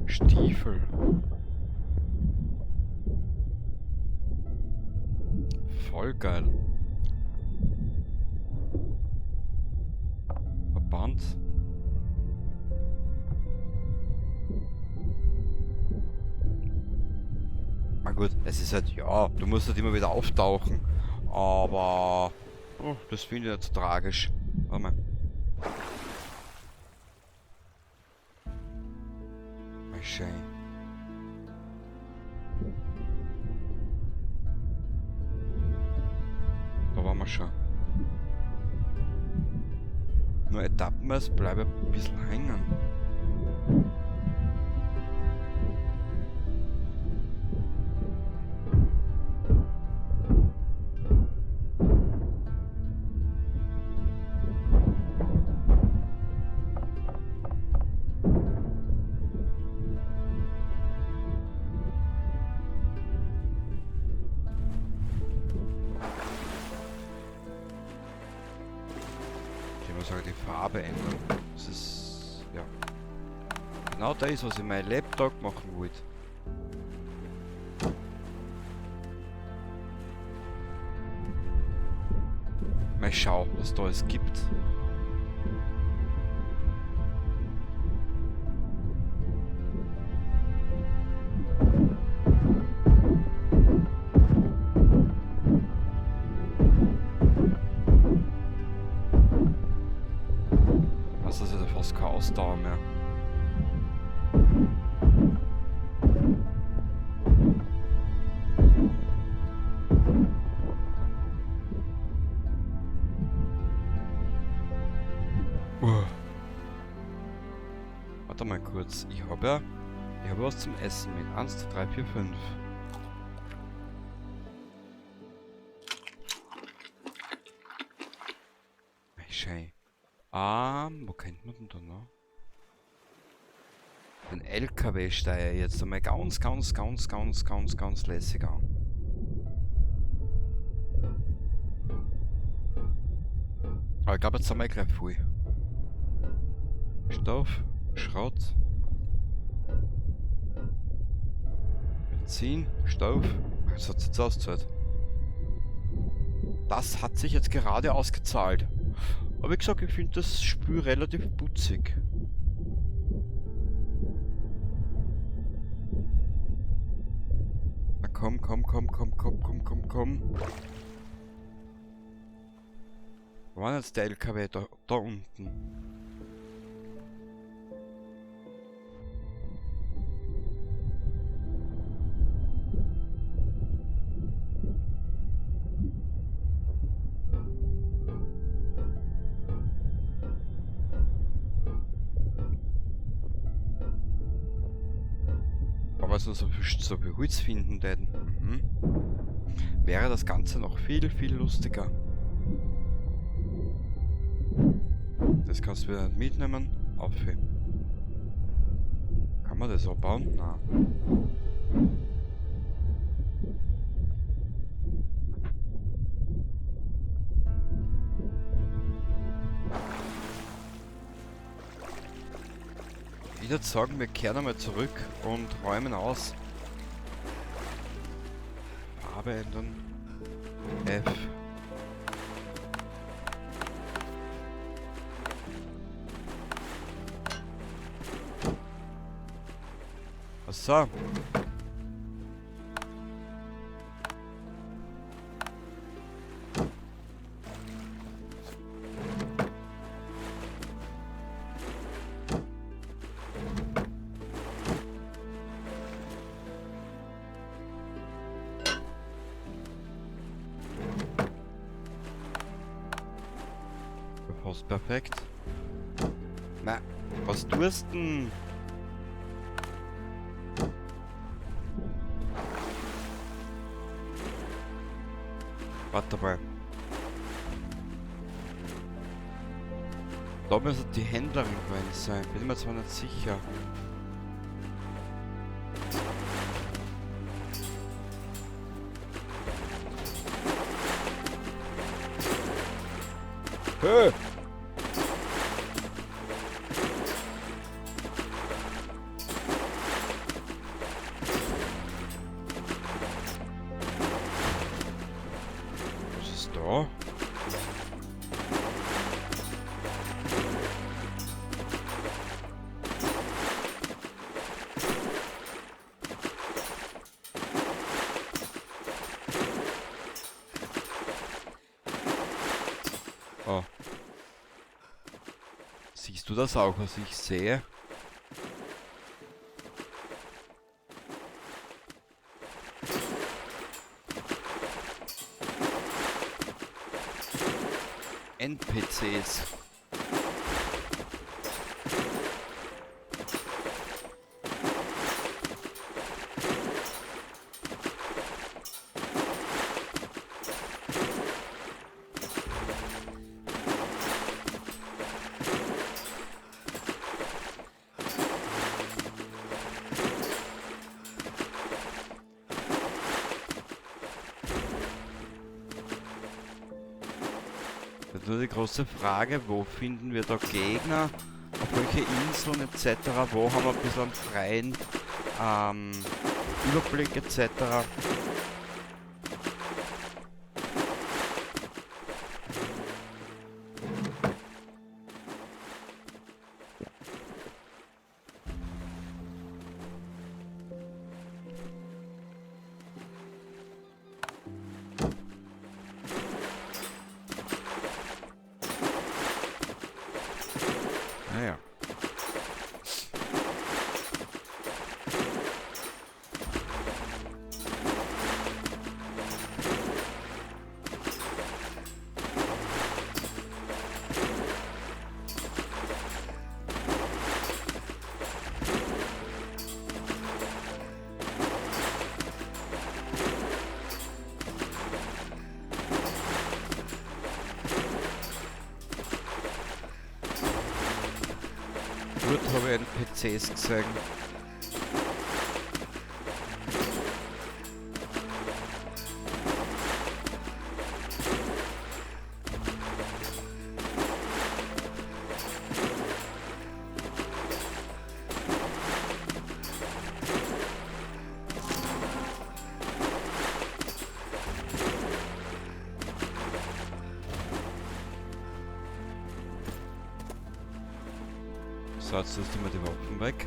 Stiefel. Voll geil. Verband. Na gut, es ist halt, ja, du musst halt immer wieder auftauchen. Aber oh, das finde ich nicht so tragisch. Warte mal. Mal schön. Da waren wir schon. Nur etappenweise bleibe ein bisschen hängen. Ich muss sagen, die Farbe ändern. Das ist, ja, genau das, was ich meinem Laptop machen wollte. Mal schauen, was da es gibt. Was ist ja fast keine Ausdauer mehr. Warte mal kurz. Ich habe was zum Essen mit. 1, 2, 3, 4, 5. Schön. Wo kennt man denn da noch? Den LKW steuere ich jetzt einmal ganz lässig an. Aber ich glaube, jetzt haben wir gleich viel. Stoff, Schrott, Benzin, Stoff. Das hat sich jetzt ausgezahlt. Das hat sich jetzt gerade ausgezahlt. Aber wie gesagt, ich finde das Spiel relativ putzig. Na komm. Wo war jetzt der LKW? Da unten. Aber so viel Holz finden denn, wäre das Ganze noch viel lustiger. Das kannst du wieder nicht mitnehmen. Auf. Kann man das abbauen? Nein. Ich würde sagen, wir kehren einmal zurück und räumen aus. Farbe ändern. F. So. Fast perfekt. Na, was tust denn? Warte mal. Da müsste die Händlerin rein sein. Bin mir zwar nicht sicher. Hey! Ja. Oh. Siehst du das auch, was ich sehe? NPCs. Jetzt nur die große Frage, wo finden wir da Gegner, auf welche Inseln etc., wo haben wir ein bisschen einen freien Überblick etc. Naja. Gut, habe ich NPCs gesehen. So, jetzt tust du mal die Waffen weg.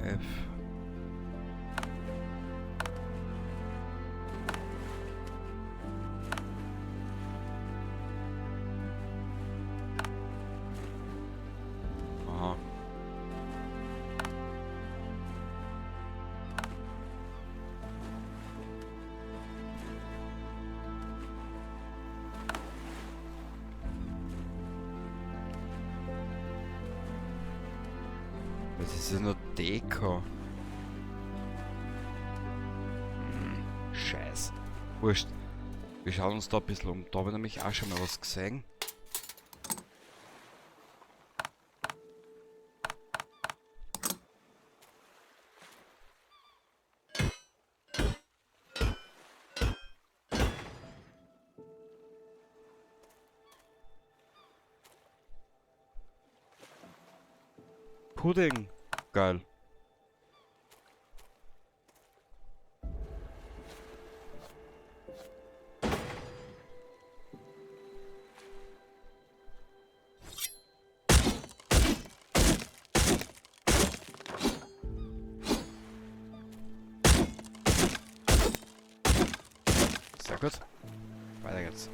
F. Aha. Das ist ja nur Deko. Scheiß. Wurscht. Wir schauen uns da ein bisschen um. Da habe ich nämlich auch schon mal was gesehen. Pudding. Geil. Sehr gut. Weiter geht's.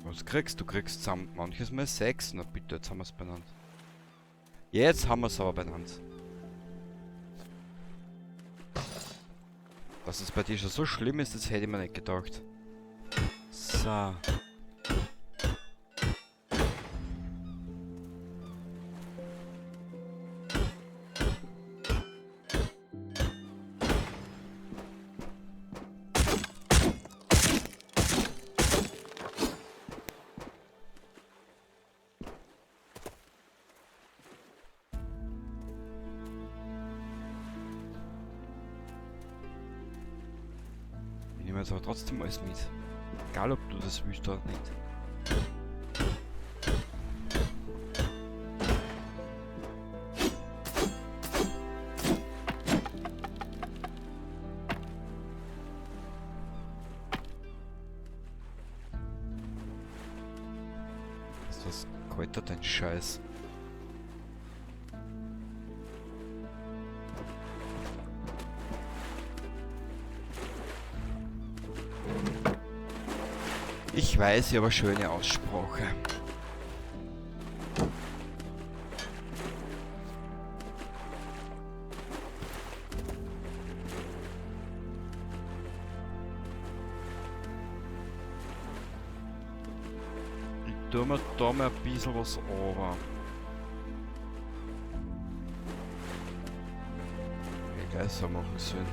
Was kriegst du? Kriegst samt manches mal 6. Na bitte, jetzt haben wir es benannt. Jetzt haben wir es aber benannt. Dass es bei dir schon so schlimm ist, das hätte ich mir nicht gedacht. So. Ich nehme jetzt aber trotzdem alles mit. Egal ob du das willst oder nicht. Das kalt dein Scheiß. Ich weiß, ich habe eine schöne Aussprache. Ich tue mir da mal ein bisschen was runter. Ich gleich so machen sollen.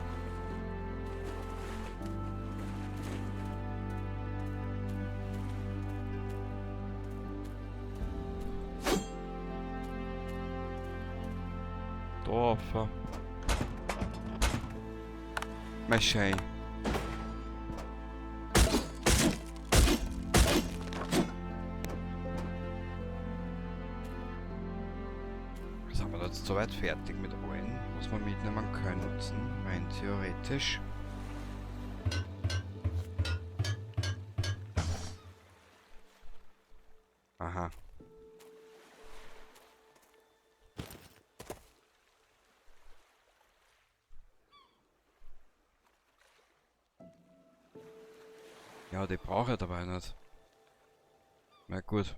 Da rauf. Mal schön. Sind wir jetzt soweit fertig mit allen, was wir mitnehmen können nutzen, rein theoretisch. Aha. Ja, die brauche ich dabei nicht. Na gut.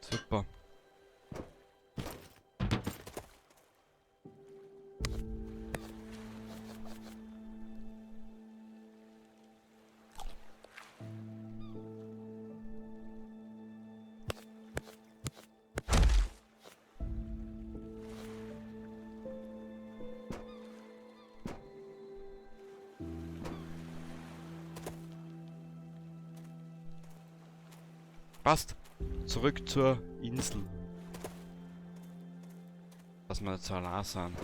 Super. Passt. Zurück zur Insel. Dass wir nicht so allein sind.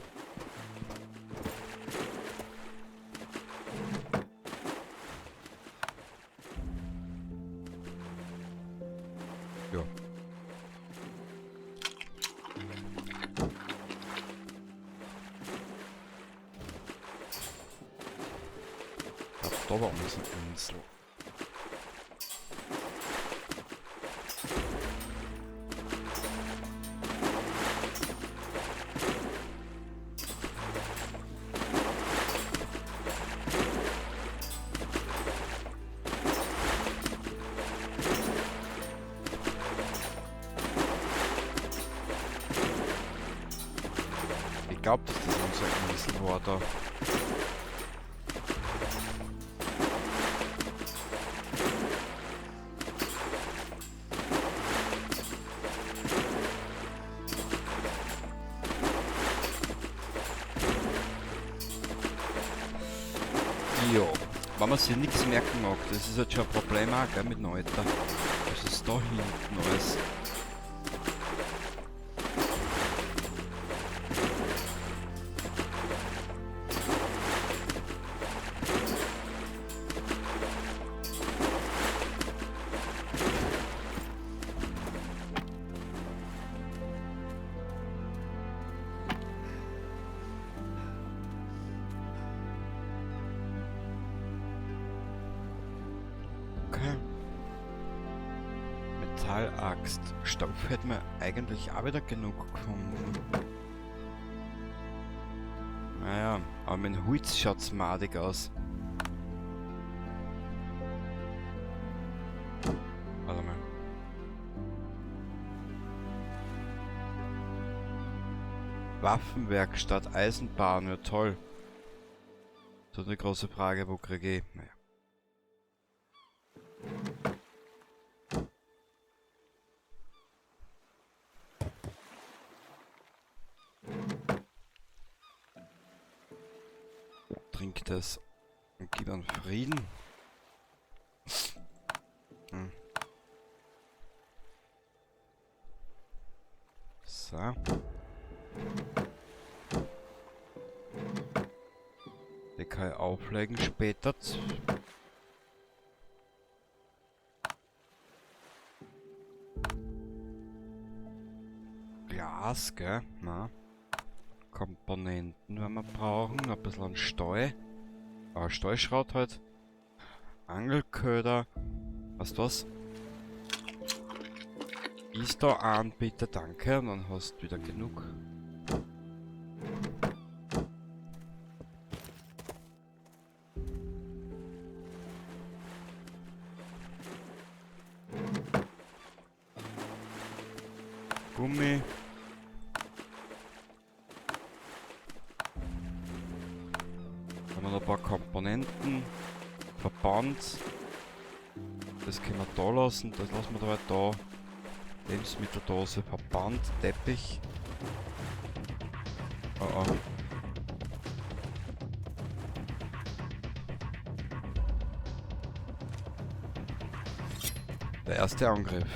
Ja. Da war unsere Insel. Ich glaube, dass das unsere Insel war da. Ja, wenn man sich nichts merken mag, das ist halt schon ein Problem auch, gell, mit dem Alter. Was ist da hinten alles? Okay. Metallaxt. Stoff hätten wir eigentlich auch wieder genug gefunden. Naja, aber mit dem Holz schaut's madig aus. Warte mal. Waffenwerkstatt, Eisenbahn, ja toll. Das ist eine große Frage, wo kriege ich? Naja. Trink das und gib an Frieden. Hm. So. Die kann ich auflegen später. Glas, gell? Na. Komponenten, wenn wir brauchen. Ein bisschen an Stall. Stallschrott halt. Angelköder. Weißt du was? Ist da an, bitte, danke. Und dann hast du wieder genug. Gummi. Dann haben wir noch ein paar Komponenten. Verband. Das können wir da lassen. Das lassen wir dabei da. Lebensmitteldose, Verband, Teppich. Oh oh. Der erste Angriff.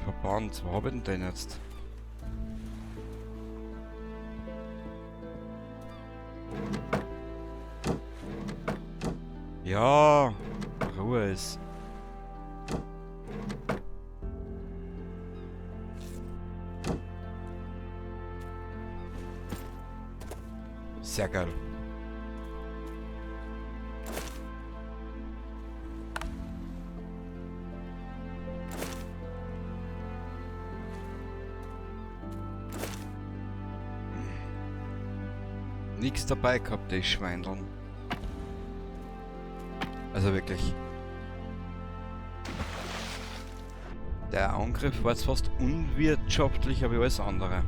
Verband, wo hab ich denn jetzt? Ja, Ruhe ist. Sehr geil. Nichts dabei gehabt, die Schweindeln. Also wirklich. Der Angriff war jetzt fast unwirtschaftlicher wie alles andere.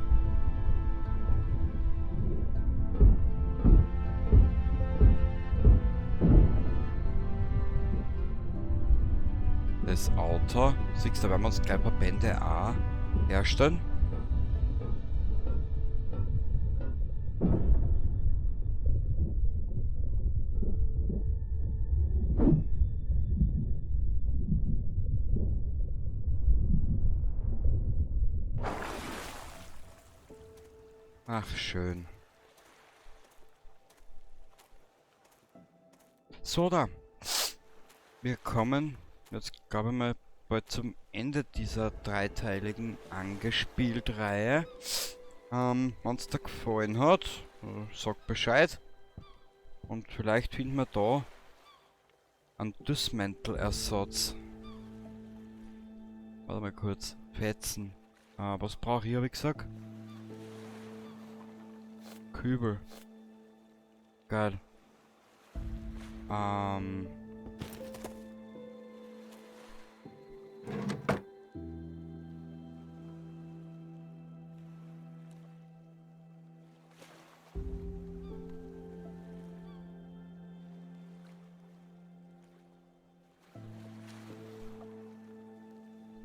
Das Auto, siehst du, werden wir uns gleich ein paar Bände auch herstellen. Ach, schön. So, da. Wir kommen jetzt, glaube ich mal, bald zum Ende dieser dreiteiligen Angespielt-Reihe. Wenn es dir gefallen hat, sag Bescheid. Und vielleicht finden wir da einen Dismantle-Ersatz. Warte mal kurz. Fetzen. Was brauche ich, habe ich gesagt? Kübel. Geil.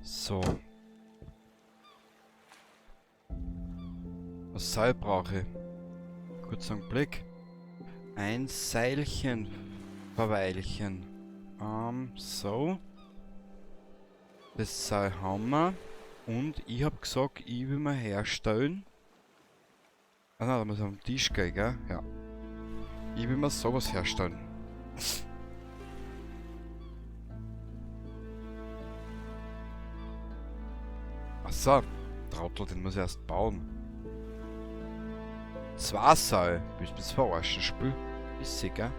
So. Was Seil brauche ich? Kurz einen Blick. Ein Seilchen, Verweilchen. So. Das Seil haben wir. Und ich hab gesagt, ich will mal herstellen. Ah nein, da muss ich am Tisch gehen, gell? Ja. Ich will mal sowas herstellen. Achso, Trottel, den muss ich erst bauen. 2 Seil. Willst du mich verarschen, Spiel? Ist sicher.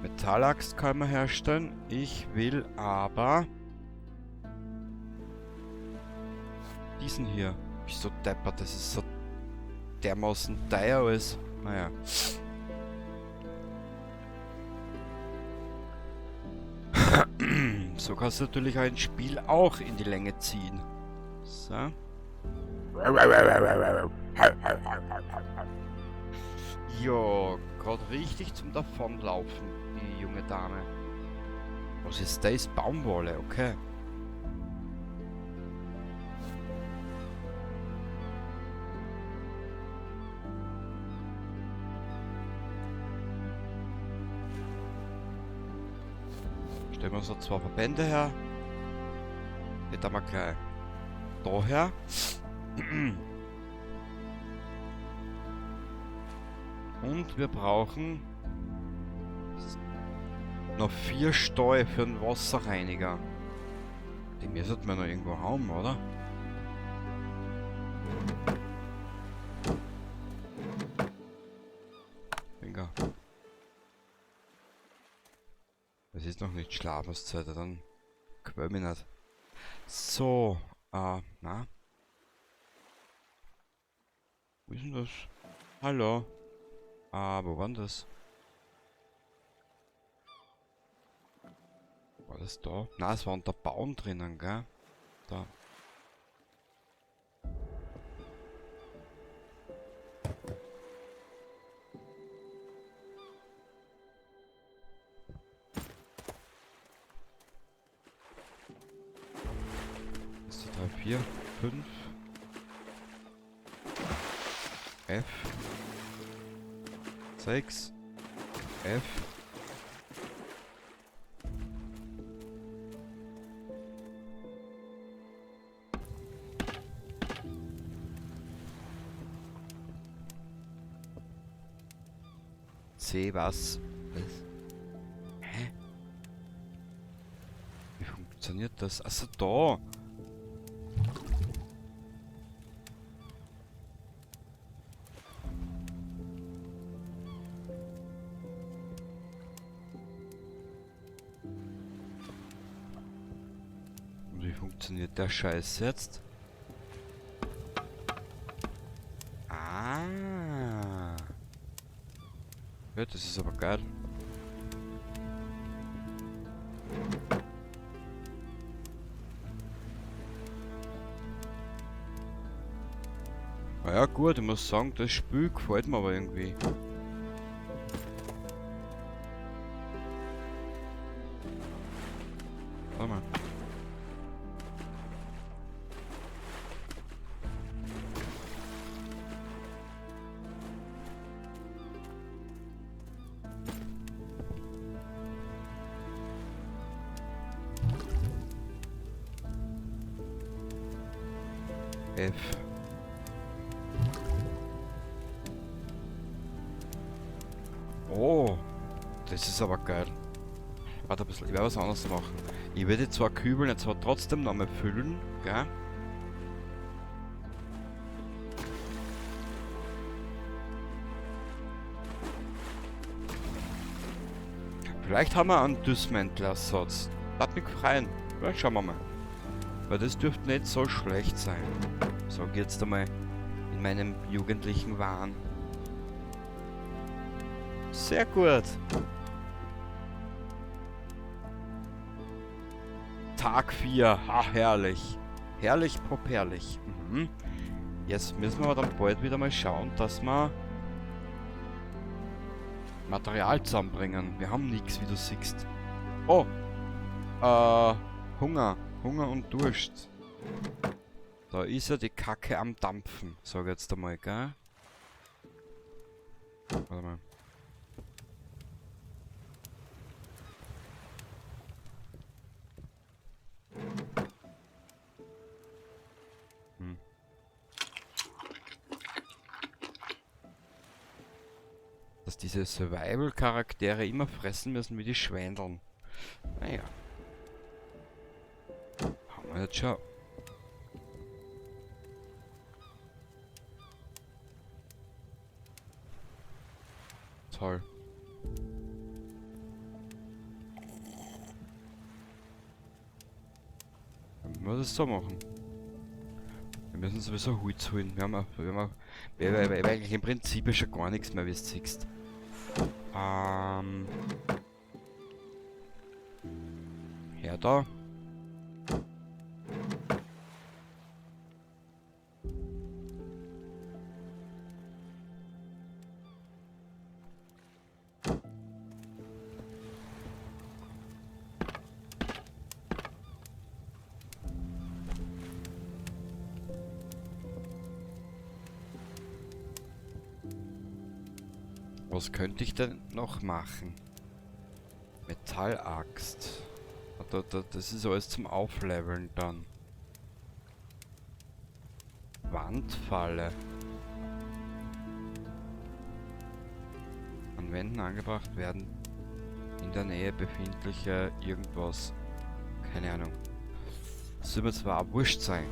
Metallaxt kann man herstellen. Ich will aber diesen hier. Bist so deppert, das ist so dermaßen teuer alles. Naja. So kannst du natürlich ein Spiel auch in die Länge ziehen. So. Ja, gerade richtig zum Davonlaufen, die junge Dame. Was ist das? Baumwolle, okay. Stellen wir so zwei Verbände her. Die tun wir gleich da her. Und wir brauchen noch 4 Stäue für den Wasserreiniger. Die müssen wir noch irgendwo haben, oder? Finger. Es ist noch nicht Schlafenszeit, dann quäl mich nicht. So, na. Wo ist denn das? Hallo? Wo war denn das? War das da? Na, es war unter Bauen drinnen, gell? Da. Das ist 3, 4, 5. F. 6. F. C was? Was? Hä? Wie funktioniert das? Achso, da! Und wie funktioniert der Scheiß jetzt? Ah! Ja, das ist aber geil. Ja gut, ich muss sagen, das Spiel gefällt mir aber irgendwie. Warte mal. F. Oh, das ist aber geil. Warte ein bisschen, ich werde was anderes machen. Ich werde die zwei Kübel jetzt zwar trotzdem noch mal füllen, gell? Vielleicht haben wir einen Düssmäntel-Ersatz. Lass mich freuen. Ja, schauen wir mal. Weil das dürfte nicht so schlecht sein. Sag ich jetzt einmal in meinem jugendlichen Wahn. Sehr gut. Tag 4. Ha, herrlich. Herrlich, popperlich. Mhm. Jetzt müssen wir aber dann bald wieder mal schauen, dass wir Material zusammenbringen. Wir haben nichts, wie du siehst. Oh. Hunger. Hunger und Durst. Da ist ja die Kacke am Dampfen. Sag jetzt einmal, gell? Warte mal. Dass diese Survival-Charaktere immer fressen müssen wie die Schweindeln. Naja. Haben wir jetzt schon. Toll. Dann müssen wir das so machen. Wir müssen sowieso Holz holen. Wir haben eigentlich im Prinzip schon gar nichts mehr, wie du siehst. Her da. Was könnte ich denn noch machen? Metallaxt. Das ist alles zum Aufleveln dann. Wandfalle. An Wänden angebracht werden in der Nähe befindliche irgendwas. Keine Ahnung. Das soll mir zwar auch wurscht sein.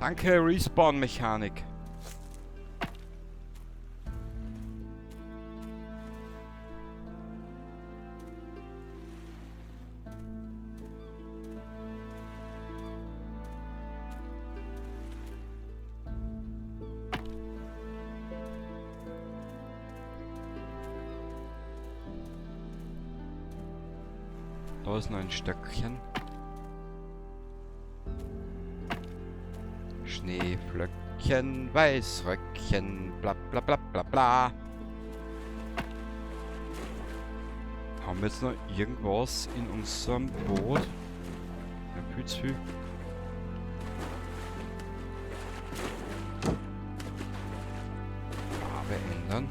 Danke, Respawn-Mechanik. Da ist noch ein Stöckchen. Schneeflöckchen, Weißröckchen, bla bla bla bla bla. Haben wir jetzt noch irgendwas in unserem Boot? Ja, viel zu viel. Farbe ändern.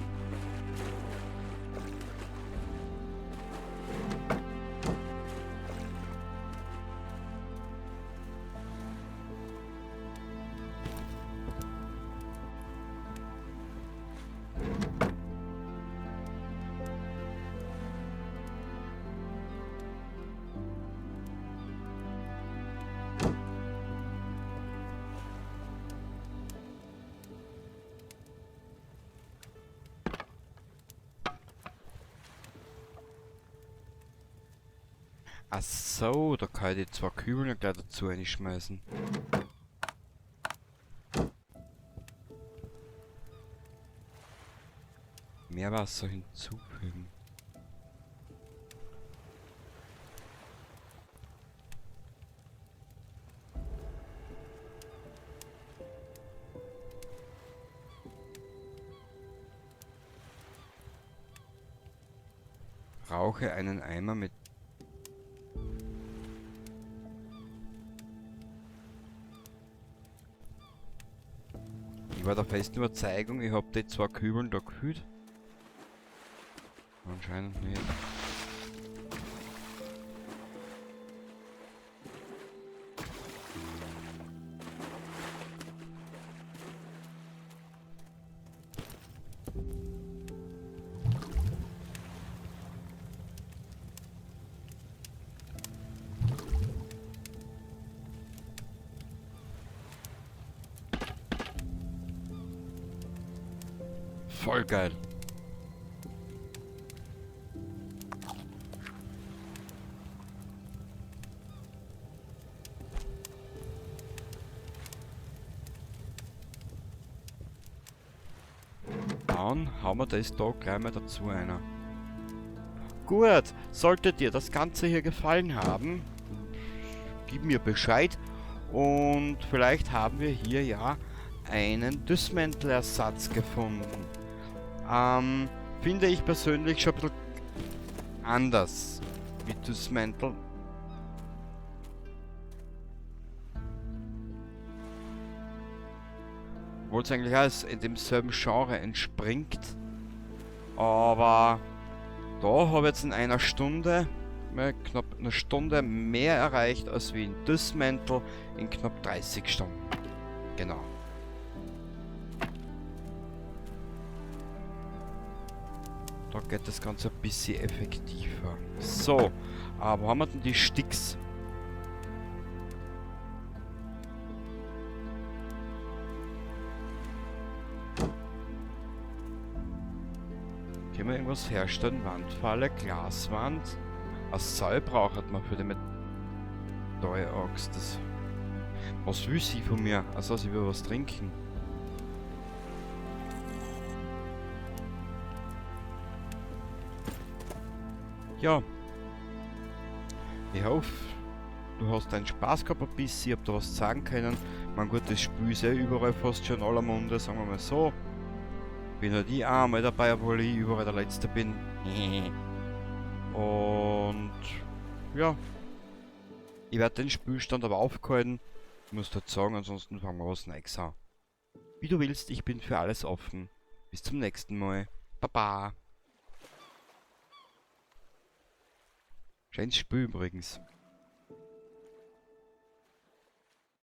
Ach so, da kann ich die zwei Kübel gleich dazu einschmeißen. Meerwasser hinzufügen. Rauche einen Eimer mit Ich war der festen Überzeugung, ich hab die zwei Kübeln da gefüllt. Anscheinend nicht. Voll geil. Dann hauen wir das da gleich mal dazu einer. Gut, sollte dir das Ganze hier gefallen haben, gib mir Bescheid und vielleicht haben wir hier ja einen Düssmantel-Ersatz gefunden. Finde ich persönlich schon ein bisschen anders mit Düssmantel. Obwohl es eigentlich alles in demselben Genre entspringt. Aber da habe ich jetzt in einer Stunde, knapp eine Stunde mehr erreicht als wie in Düssmantel in knapp 30 Stunden. Genau. Da geht das Ganze ein bisschen effektiver. So, aber haben wir denn die Sticks? Können wir irgendwas herstellen? Wandfalle, Glaswand. Aus Seil braucht man für die Metall-Axt. Was will sie von mir? Also sie will was trinken. Ja. Ich hoffe, du hast deinen Spaß gehabt ein bisschen, ich hab da was sagen können. Mein gut, das Spiel ist überall fast schon in aller Munde, sagen wir mal so. Bin halt ich einmal dabei, obwohl ich überall der Letzte bin. Und ja. Ich werde den Spielstand aber aufgehalten. Ich muss dort sagen, ansonsten fangen wir was Neues an. Wie du willst, ich bin für alles offen. Bis zum nächsten Mal. Baba. Schönes Spiel übrigens.